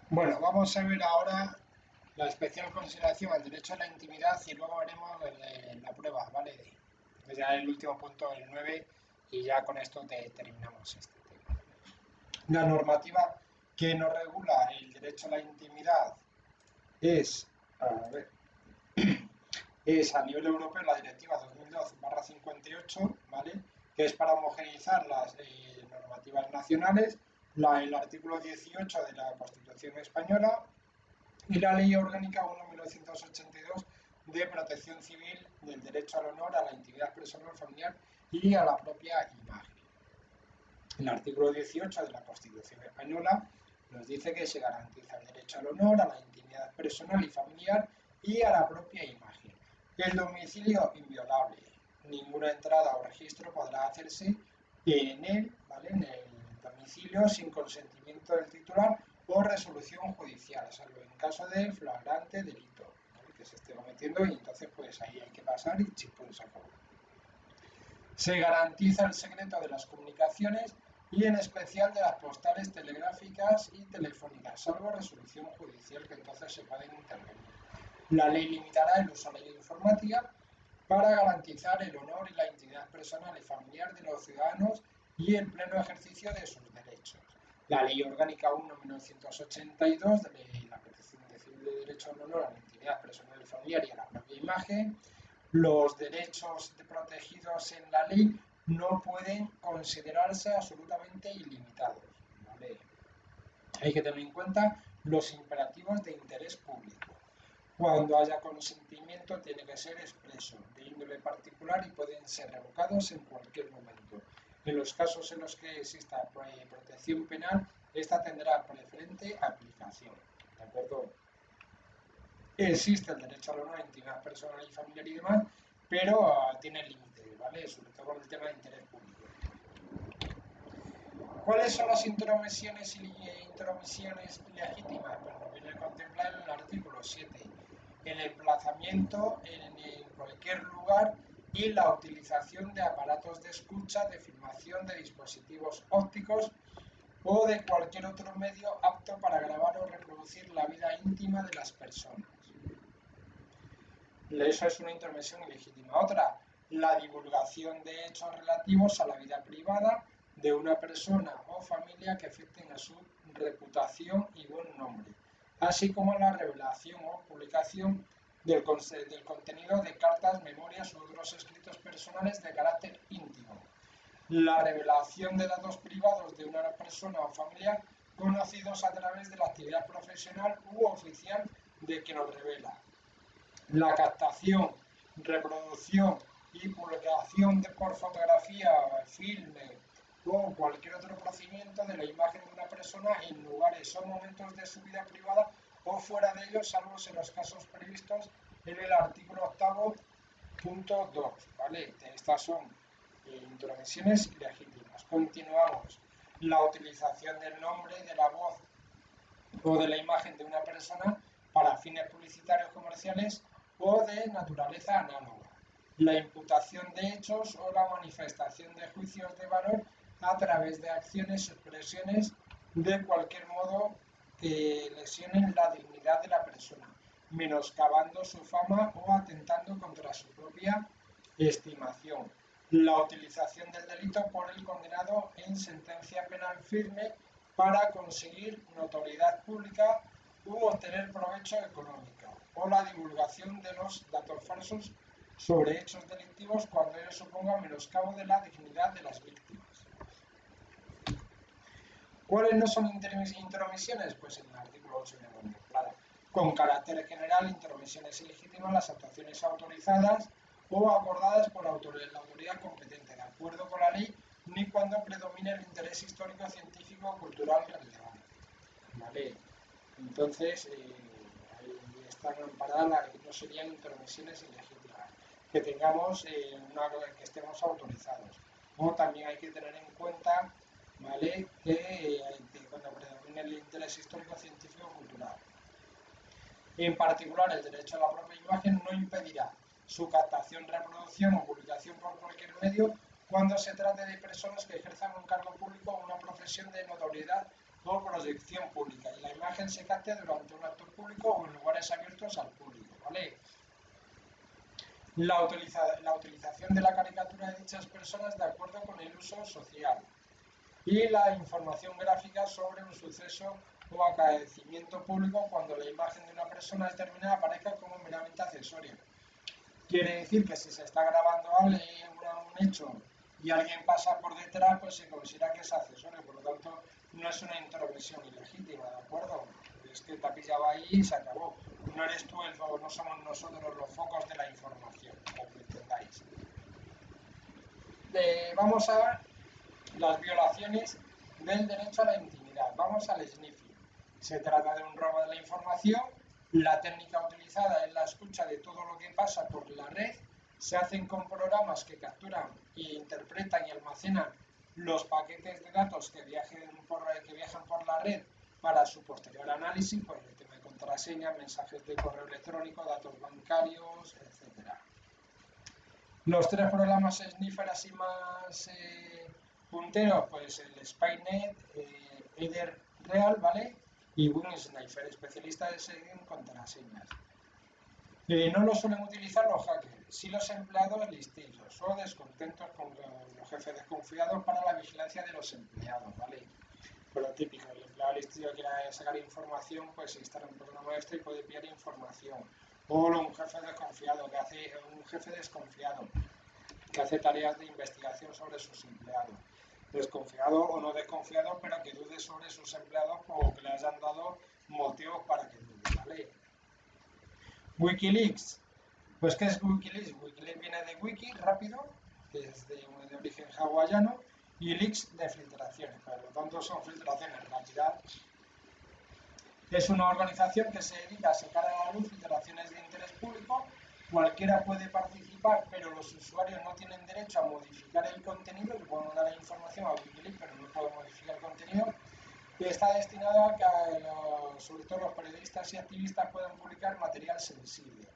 Bueno, vamos a ver ahora la especial consideración al derecho a la intimidad y luego veremos la prueba, ¿vale? Ya el último punto, el 9, y ya con esto terminamos este tema. La normativa que nos regula el derecho a la intimidad es, a ver, es a nivel europeo la directiva 2012/58, ¿vale? Que es para homogeneizar las normativas nacionales, el artículo 18 de la Constitución española y la Ley Orgánica 1/1982 de protección civil del derecho al honor, a la intimidad personal familiar y a la propia imagen. El artículo 18 de la Constitución española nos dice que se garantiza el derecho al honor, a la intimidad personal y familiar y a la propia imagen. El domicilio inviolable. Ninguna entrada o registro podrá hacerse en él, ¿vale? En el domicilio sin consentimiento del titular o resolución judicial, salvo en caso de flagrante delito, ¿vale? Que se esté cometiendo, y entonces pues ahí hay que pasar y chimpún se acabó. Se garantiza el secreto de las comunicaciones y en especial de las postales telegráficas y telefónicas, salvo resolución judicial, que entonces se pueden intervenir. La ley limitará el uso de la informática para garantizar el honor y la intimidad personal y familiar de los ciudadanos y el pleno ejercicio de sus derechos. La Ley Orgánica 1/1982 de la Protección Civil de Derecho al Honor, a la intimidad personal y familiar y a la propia imagen. Los derechos protegidos en la ley no pueden considerarse absolutamente ilimitados, ¿vale? Hay que tener en cuenta los imperativos de interés público. Cuando haya consentimiento tiene que ser expreso, de índole particular, y pueden ser revocados en cualquier momento. En los casos en los que exista protección penal, esta tendrá preferente aplicación. ¿De acuerdo? Existe el derecho al honor, a intimidad personal y familiar y demás, pero tiene límites, ¿vale? Sobre todo con el tema de interés público. ¿Cuáles son las intromisiones legítimas? Pues lo viene a contemplar en el artículo 7. El emplazamiento en cualquier lugar y la utilización de aparatos de escucha, de filmación, de dispositivos ópticos o de cualquier otro medio apto para grabar o reproducir la vida íntima de las personas. Eso es una intromisión ilegítima. Otra, la divulgación de hechos relativos a la vida privada de una persona o familia que afecten a su reputación y buen nombre, así como la revelación o publicación del contenido de cartas, memorias u otros escritos personales de carácter íntimo. La revelación de datos privados de una persona o familia conocidos a través de la actividad profesional u oficial de quien los revela. La captación, reproducción y publicación por fotografía, filme o cualquier otro procedimiento de la imagen de una persona en lugares o momentos de su vida privada o fuera de ellos, salvo en los casos previstos en el artículo 8.2, ¿vale? Estas son intromisiones ilegítimas. Continuamos. La utilización del nombre, de la voz o de la imagen de una persona para fines publicitarios, comerciales o de naturaleza análoga. La imputación de hechos o la manifestación de juicios de valor a través de acciones o expresiones de cualquier modo que lesionen la dignidad de la persona, menoscabando su fama o atentando contra su propia estimación. La utilización del delito por el condenado en sentencia penal firme para conseguir notoriedad pública u obtener provecho económico, o la divulgación de los datos falsos sobre hechos delictivos cuando ello suponga menoscabo de la dignidad de las víctimas. ¿Cuáles no son intromisiones? Pues en el artículo 8 viene contemplada. Con carácter general, intromisiones ilegítimas las actuaciones autorizadas o acordadas por la autoridad competente, de acuerdo con la ley, ni cuando predomine el interés histórico, científico o cultural relevante. ¿Vale? Entonces, ahí están amparadas las que no serían intromisiones ilegítimas. Que tengamos que estemos autorizados. O también hay que tener en cuenta, ¿vale?, que cuando predomine el interés histórico, científico o cultural. En particular, el derecho a la propia imagen no impedirá su captación, reproducción o publicación por cualquier medio cuando se trate de personas que ejerzan un cargo público o una profesión de notoriedad o proyección pública y la imagen se capte durante un acto público o en lugares abiertos al público, ¿vale? La utilización de la caricatura de dichas personas de acuerdo con el uso social y la información gráfica sobre un suceso o acontecimiento público cuando la imagen de una persona determinada aparezca como meramente accesoria. Quiere decir que si se está grabando un hecho y alguien pasa por detrás, pues se considera que es accesorio, por lo tanto no es una intromisión ilegítima, ¿de acuerdo? Es que te ha pillado ahí y se acabó. No eres tú el foco, no somos nosotros los focos de la información, para que lo entendáis. Vamos a ver las violaciones del derecho a la intimidad. Vamos al sniffing. Se trata de un robo de la información. La técnica utilizada es la escucha de todo lo que pasa por la red. Se hacen con programas que capturan e interpretan y almacenan los paquetes de datos que viajan por la red para su posterior análisis, pues el tema de contraseñas, mensajes de correo electrónico, datos bancarios, etc. Los tres programas sniffer así más punteros, pues el Spynet, EtherReal, ¿vale? Y WinSniper, especialistas en contraseñas. No lo suelen utilizar los hackers, sí los empleados listillos o descontentos con los jefes desconfiados para la vigilancia de los empleados, ¿vale? Pero típico, el empleado listillo quiere sacar información, pues instala un programa y puede pillar información. O un jefe desconfiado que hace tareas de investigación sobre sus empleados. Desconfiado o no desconfiado, pero que dude sobre sus empleados o que le hayan dado motivos para que dude, ¿vale? Wikileaks. Pues ¿qué es Wikileaks? Wikileaks viene de wiki, rápido, que es de origen hawaiano, y leaks de filtraciones, por lo tanto son filtraciones rápidas. Es una organización que se dedica a sacar a la luz filtraciones de interés público. Cualquiera puede participar, pero los usuarios no tienen derecho a modificar el contenido. Le pueden dar la información a Wikileaks, pero no pueden modificar el contenido. Y está destinado a que sobre todo los periodistas y activistas puedan publicar material sensible.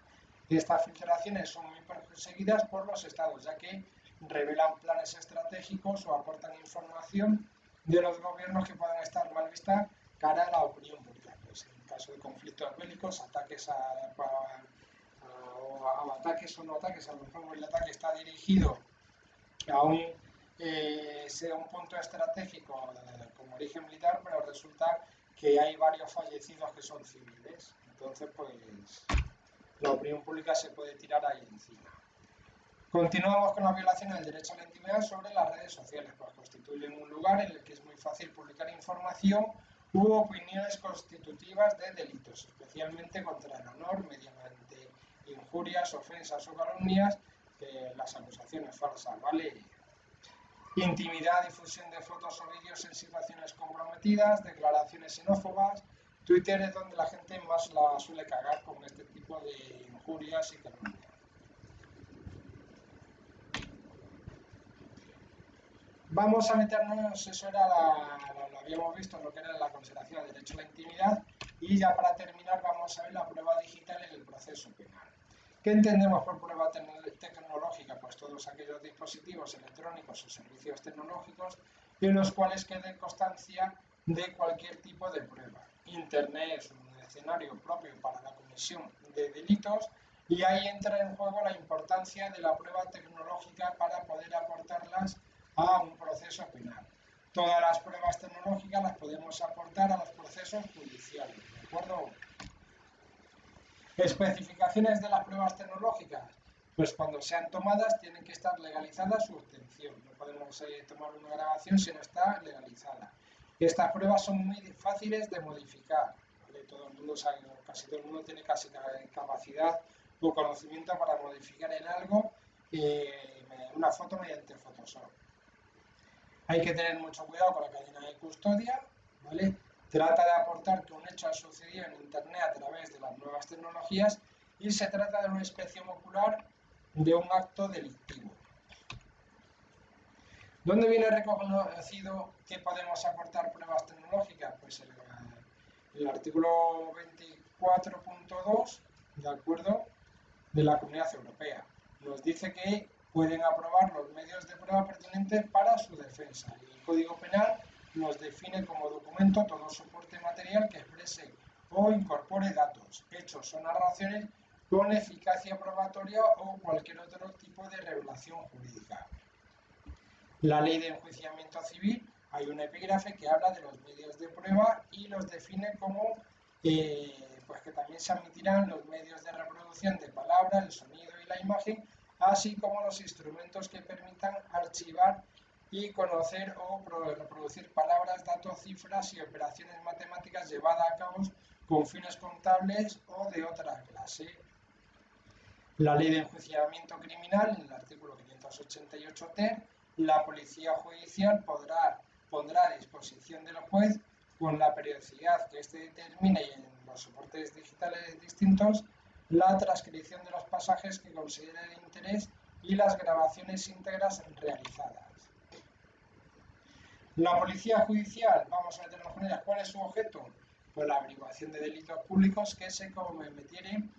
Estas filtraciones son muy perseguidas por los estados, ya que revelan planes estratégicos o aportan información de los gobiernos que puedan estar mal vistas cara a la opinión pública. Pues en caso de conflictos bélicos, ataques o no ataques, a lo mejor el ataque está dirigido a sea un punto estratégico como origen militar, pero resulta que hay varios fallecidos que son civiles. Entonces, pues la opinión pública se puede tirar ahí encima. Continuamos con la violación del derecho a la intimidad sobre las redes sociales, pues constituyen un lugar en el que es muy fácil publicar información u opiniones constitutivas de delitos, especialmente contra el honor, mediante injurias, ofensas o calumnias, las acusaciones falsas, ¿vale? Intimidad, difusión de fotos o vídeos en situaciones comprometidas, declaraciones xenófobas. Twitter es donde la gente más la suele cagar con este tipo de injurias y calumnias. Vamos a meternos, eso era lo habíamos visto, lo que era la consideración del derecho a la intimidad, y ya para terminar vamos a ver la prueba digital en el proceso penal. ¿Qué entendemos por prueba tecnológica? Pues todos aquellos dispositivos electrónicos o servicios tecnológicos en los cuales quede constancia de cualquier tipo de prueba. Internet es un escenario propio para la comisión de delitos y ahí entra en juego la importancia de la prueba tecnológica para poder aportarlas a un proceso penal. Todas las pruebas tecnológicas las podemos aportar a los procesos judiciales, ¿de acuerdo? Especificaciones de las pruebas tecnológicas. Pues cuando sean tomadas tienen que estar legalizada su obtención. No podemos tomar una grabación si no está legalizada. Estas pruebas son muy fáciles de modificar, ¿vale? Todo el mundo sabe, casi todo el mundo tiene casi capacidad o conocimiento para modificar en algo una foto mediante Photoshop. Hay que tener mucho cuidado con la cadena de custodia, ¿vale? Trata de aportar que un hecho ha sucedido en Internet a través de las nuevas tecnologías y se trata de una inspección ocular de un acto delictivo. ¿Dónde viene reconocido que podemos aportar pruebas tecnológicas? Pues el artículo 24.2, ¿de acuerdo?, de la Comunidad Europea. Nos dice que pueden aprobar los medios de prueba pertinentes para su defensa. Y el Código Penal los define como documento todo soporte material que exprese o incorpore datos, hechos o narraciones con eficacia probatoria o cualquier otro tipo de revelación jurídica. La ley de enjuiciamiento civil, hay un epígrafe que habla de los medios de prueba y los define como pues que también se admitirán los medios de reproducción de palabra, el sonido y la imagen, así como los instrumentos que permitan archivar y conocer o reproducir palabras, datos, cifras y operaciones matemáticas llevadas a cabo con fines contables o de otra clase. La ley de enjuiciamiento criminal, en el artículo 588 ter, la policía judicial pondrá a disposición del juez, con la periodicidad que éste determine y en los soportes digitales distintos, la transcripción de los pasajes que considere de interés y las grabaciones íntegras realizadas. La policía judicial, vamos a meternos con ella, ¿cuál es su objeto? Pues la averiguación de delitos públicos que se cometieren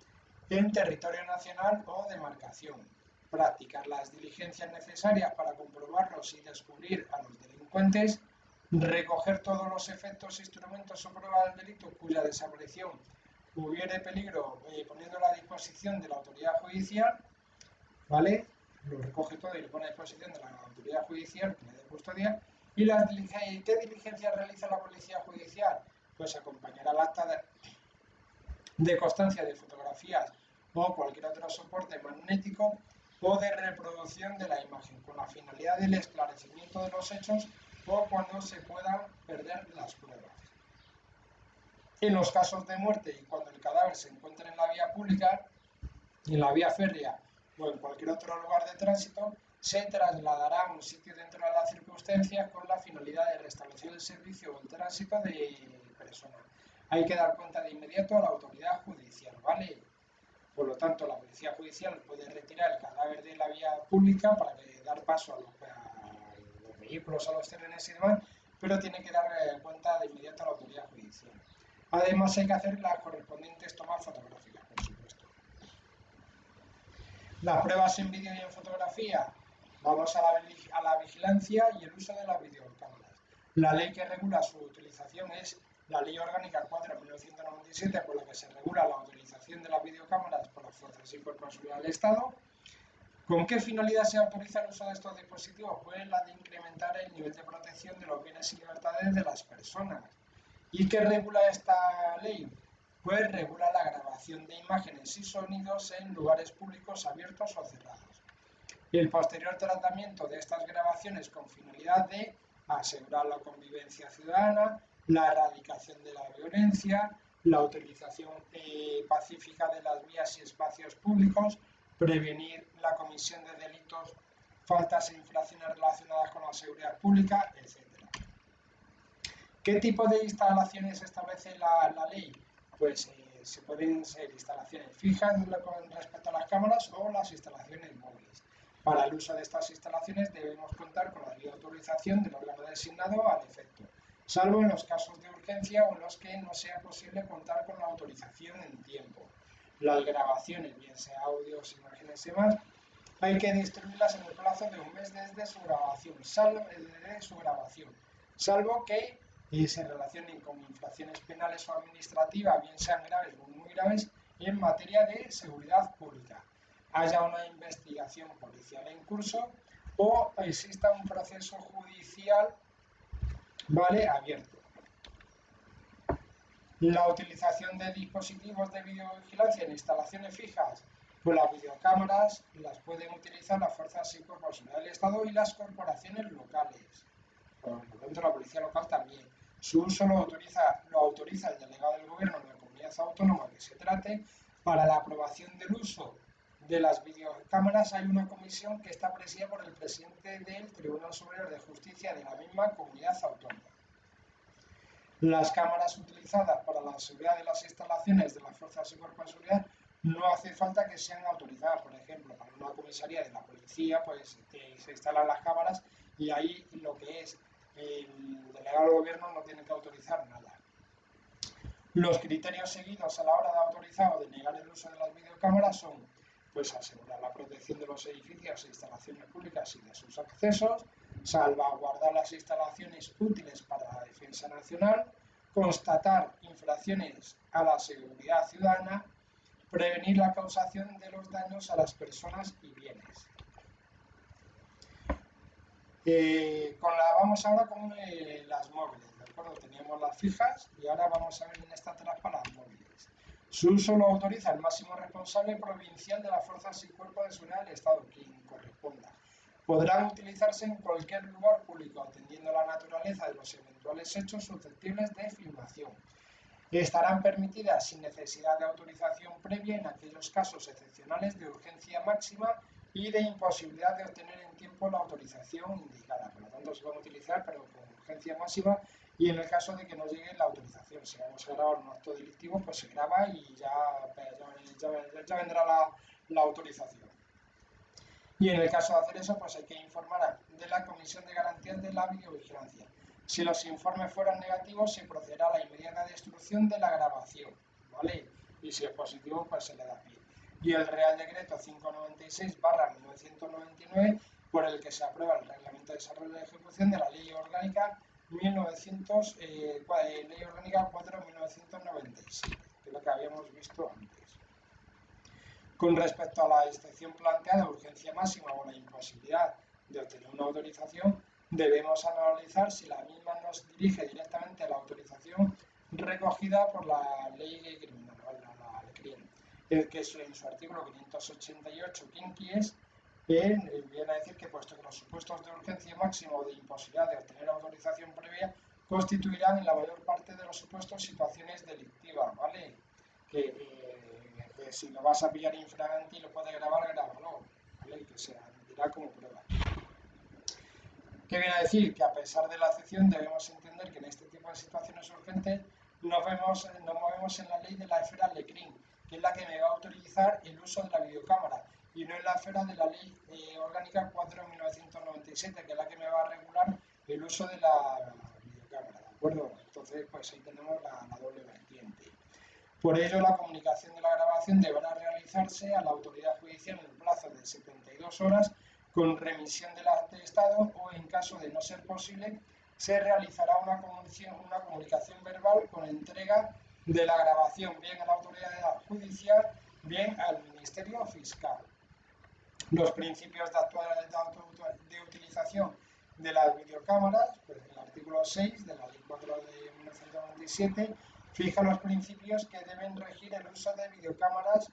en territorio nacional o demarcación, practicar las diligencias necesarias para comprobarlos y descubrir a los delincuentes, recoger todos los efectos, instrumentos o pruebas del delito cuya desaparición hubiere peligro, poniéndolo a disposición de la autoridad judicial, ¿vale? Lo recoge todo y lo pone a disposición de la autoridad judicial que le dé custodia. ¿Y qué diligencia realiza la policía judicial? Pues acompañar al acta de constancia de fotografías o cualquier otro soporte magnético o de reproducción de la imagen, con la finalidad del esclarecimiento de los hechos o cuando se puedan perder las pruebas. En los casos de muerte y cuando el cadáver se encuentre en la vía pública, en la vía férrea o en cualquier otro lugar de tránsito, se trasladará a un sitio dentro de las circunstancias con la finalidad de restablecer el servicio o el tránsito de personas. Hay que dar cuenta de inmediato a la autoridad judicial, ¿vale? Por lo tanto, la policía judicial puede retirar el cadáver de la vía pública para dar paso a los vehículos, a los trenes y demás, pero tiene que dar cuenta de inmediato a la autoridad judicial. Además, hay que hacer las correspondientes tomas fotográficas, por supuesto. Las pruebas en vídeo y en fotografía. Vamos a la vigilancia y el uso de las videocámaras. La ley que regula su utilización es la Ley Orgánica 4/1997, por la que se regula la utilización de las videocámaras por las fuerzas y cuerpos de seguridad del Estado. ¿Con qué finalidad se autoriza el uso de estos dispositivos? Pues la de incrementar el nivel de protección de los bienes y libertades de las personas. ¿Y qué regula esta ley? Pues regula la grabación de imágenes y sonidos en lugares públicos abiertos o cerrados. Y el posterior tratamiento de estas grabaciones con finalidad de asegurar la convivencia ciudadana, la erradicación de la violencia, la utilización pacífica de las vías y espacios públicos, prevenir la comisión de delitos, faltas e infracciones relacionadas con la seguridad pública, etc. ¿Qué tipo de instalaciones establece la ley? Pues se pueden ser instalaciones fijas con respecto a las cámaras o las instalaciones móviles. Para el uso de estas instalaciones debemos contar con la debida autorización del órgano designado al efecto, salvo en los casos de urgencia o en los que no sea posible contar con la autorización en tiempo. Las grabaciones, bien sea audios, imágenes y demás, hay que distribuirlas en el plazo de un mes desde su grabación, salvo que se relacionen con infracciones penales o administrativas, bien sean graves o muy graves, en materia de seguridad pública, haya una investigación policial en curso o exista un proceso judicial, ¿vale?, abierto. La utilización de dispositivos de videovigilancia en instalaciones fijas, pues las videocámaras las pueden utilizar las fuerzas y cuerpos de seguridad del Estado y las corporaciones locales. Por lo tanto, la policía local también. Su uso lo autoriza el delegado del gobierno de la comunidad autónoma que se trate. Para la aprobación del uso de las videocámaras hay una comisión que está presidida por el presidente del Tribunal Superior de Justicia de la misma comunidad autónoma. Las cámaras utilizadas para la seguridad de las instalaciones de las fuerzas y cuerpos de seguridad no hace falta que sean autorizadas. Por ejemplo, para una comisaría de la policía, pues se instalan las cámaras y ahí lo que es el delegado del gobierno no tiene que autorizar nada. Los criterios seguidos a la hora de autorizar o de negar el uso de las videocámaras son, pues, asegurar la protección de los edificios e instalaciones públicas y de sus accesos, salvaguardar las instalaciones útiles para la defensa nacional, constatar infracciones a la seguridad ciudadana, prevenir la causación de los daños a las personas y bienes. Vamos ahora con las móviles, ¿de acuerdo? Teníamos las fijas y ahora vamos a ver en esta etapa las móviles. Su uso lo autoriza el máximo responsable provincial de las fuerzas y cuerpos de seguridad del Estado, quien corresponda. Podrán utilizarse en cualquier lugar público, atendiendo a la naturaleza de los eventuales hechos susceptibles de filmación. Estarán permitidas sin necesidad de autorización previa en aquellos casos excepcionales de urgencia máxima y de imposibilidad de obtener en tiempo la autorización indicada. Por lo tanto, se van a utilizar, pero con urgencia máxima, y en el caso de que no llegue la autorización. Si vamos a grabar un acto delictivo, pues se graba y ya vendrá la autorización. Y en el caso de hacer eso, pues hay que informar de la Comisión de Garantías de la Videovigilancia. Si los informes fueran negativos, se procederá a la inmediata destrucción de la grabación, ¿vale? Y si es positivo, pues se le da pie. Y el Real Decreto 596/1999, por el que se aprueba el Reglamento de Desarrollo y Ejecución de la Ley Orgánica 4/1997, que es lo que habíamos visto antes. Con respecto a la excepción planteada, urgencia máxima o la imposibilidad de obtener una autorización, debemos analizar si la misma nos dirige directamente a la autorización recogida por la ley criminal, la CRIM, el que en su artículo 588 quinquies viene a decir que puesto que los supuestos de urgencia máxima o de imposibilidad de obtener autorización previa constituirán en la mayor parte de los supuestos situaciones delictivas, ¿vale? Que si lo vas a pillar infragante y lo puedes grabar, grábalo, ¿vale? Que se admitirá como prueba. ¿Qué viene a decir? Que a pesar de la excepción debemos entender que en este tipo de situaciones urgentes nos movemos en la ley de la esfera LECRIM, que es la que me va a autorizar el uso de la videocámara, y no en la esfera de la ley orgánica 4/1997, que es la que me va a regular el uso de la videocámara, ¿de acuerdo? Entonces, pues ahí tenemos la doble vertiente. Por ello, la comunicación de la grabación deberá realizarse a la autoridad judicial en el plazo de 72 horas con remisión del atestado o, en caso de no ser posible, se realizará una comunicación verbal con entrega de la grabación bien a la autoridad judicial, bien al Ministerio Fiscal. Los principios de utilización de las videocámaras, pues el artículo 6 de la Ley 4/1997 fija los principios que deben regir el uso de videocámaras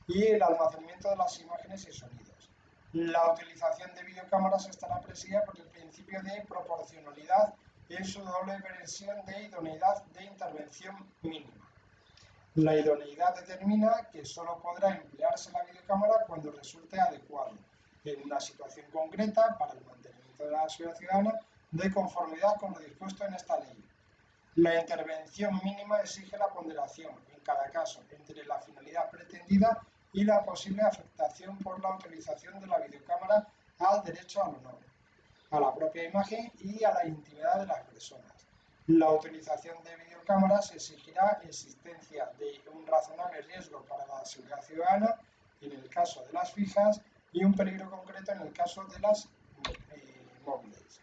y el almacenamiento de las imágenes y sonidos. La utilización de videocámaras estará presidida por el principio de proporcionalidad en su doble versión de idoneidad de intervención mínima. La idoneidad determina que solo podrá emplearse la videocámara cuando resulte adecuado, en una situación concreta, para el mantenimiento de la seguridad ciudadana, de conformidad con lo dispuesto en esta ley. La intervención mínima exige la ponderación, en cada caso, entre la finalidad pretendida y la posible afectación por la utilización de la videocámara al derecho al honor, a la propia imagen y a la intimidad de las personas. La utilización de videocámaras exigirá existencia de un razonable riesgo para la seguridad ciudadana, en el caso de las fijas, y un peligro concreto en el caso de las móviles.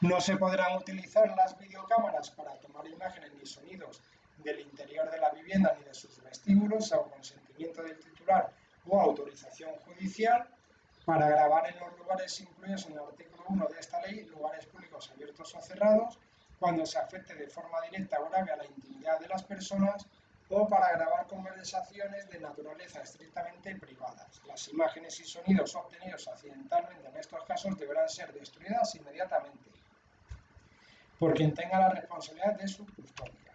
No se podrán utilizar las videocámaras para tomar imágenes ni sonidos del interior de la vivienda ni de sus vestíbulos, salvo consentimiento del titular o autorización judicial, para grabar en los lugares incluidos en el artículo 1 de esta ley, lugares públicos abiertos o cerrados, cuando se afecte de forma directa o grave a la intimidad de las personas, o para grabar conversaciones de naturaleza estrictamente privadas. Las imágenes y sonidos obtenidos accidentalmente en estos casos deberán ser destruidas inmediatamente por quien tenga la responsabilidad de su custodia.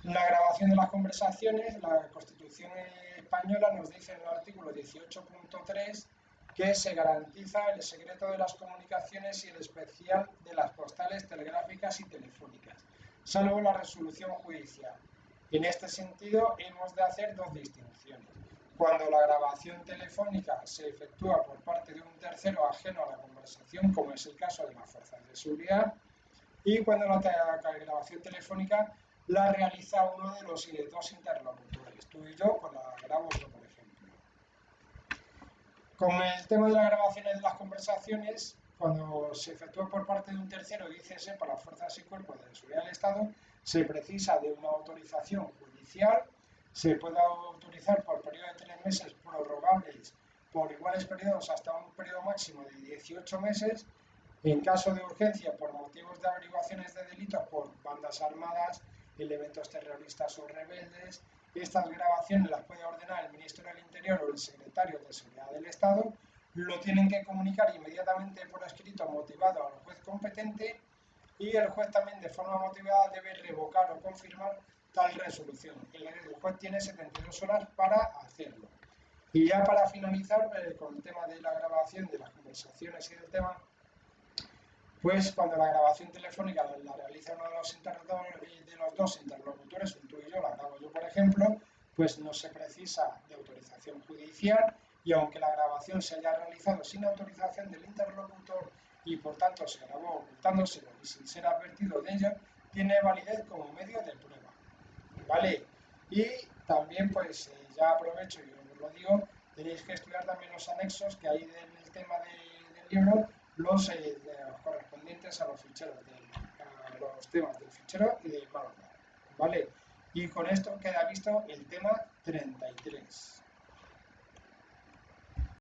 La grabación de las conversaciones, la Constitución española nos dice en el artículo 18.3 que se garantiza el secreto de las comunicaciones y el especial de las postales telegráficas y telefónicas, salvo la resolución judicial. En este sentido, hemos de hacer dos distinciones. Cuando la grabación telefónica se efectúa por parte de un tercero ajeno a la conversación, como es el caso de las fuerzas de seguridad, y cuando la grabación telefónica la realiza uno de los dos interlocutores, tú y yo, pues la grabo yo, por ejemplo. Con el tema de las grabaciones de las conversaciones, cuando se efectúa por parte de un tercero, dícese para las fuerzas y cuerpos de seguridad del Estado, se precisa de una autorización judicial, se puede autorizar por periodo de 3 meses prorrogables por iguales periodos hasta un periodo máximo de 18 meses, en caso de urgencia por motivos de averiguaciones de delitos por bandas armadas, elementos terroristas o rebeldes. Estas grabaciones las puede ordenar el Ministro del Interior o el Secretario de Seguridad del Estado. Lo tienen que comunicar inmediatamente por escrito motivado al juez competente y el juez también de forma motivada debe revocar o confirmar tal resolución. El juez tiene 72 horas para hacerlo. Y ya para finalizar con el tema de la grabación de las conversaciones y del tema, pues cuando la grabación telefónica la realiza uno de los dos interlocutores, tú y yo, la grabo yo por ejemplo, pues no se precisa de autorización judicial y aunque la grabación se haya realizado sin autorización del interlocutor y por tanto se grabó ocultándoselo y sin ser advertido de ello, tiene validez como medio de prueba. ¿Vale? Y también pues ya aprovecho y os lo digo, tenéis que estudiar también los anexos que hay en el tema del libro, los correspondientes a los ficheros, a los temas del fichero y del valor. ¿Vale? Y con esto queda visto el tema 33.